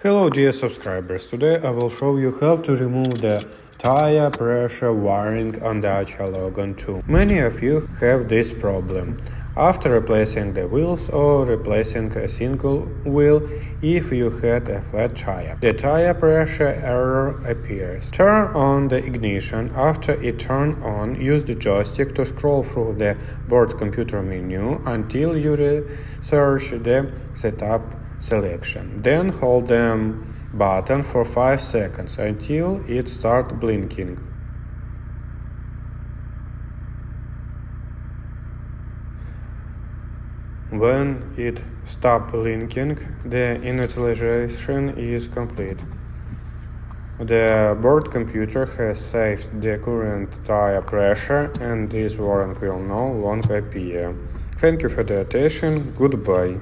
Hello dear subscribers, today I will show you how to remove the tire pressure wiring on Dacia Logan 2. Many of you have this problem. After replacing the wheels or replacing a single wheel, if you had a flat tire, the tire pressure error appears. Turn on the ignition. After it turns on, use the joystick to scroll through the board computer menu until you research the setup selection. Then hold the button for 5 seconds until it starts blinking. When it stops blinking, the initialization is complete. The board computer has saved the current tire pressure and this warning will no longer appear. Thank you for the attention. Goodbye.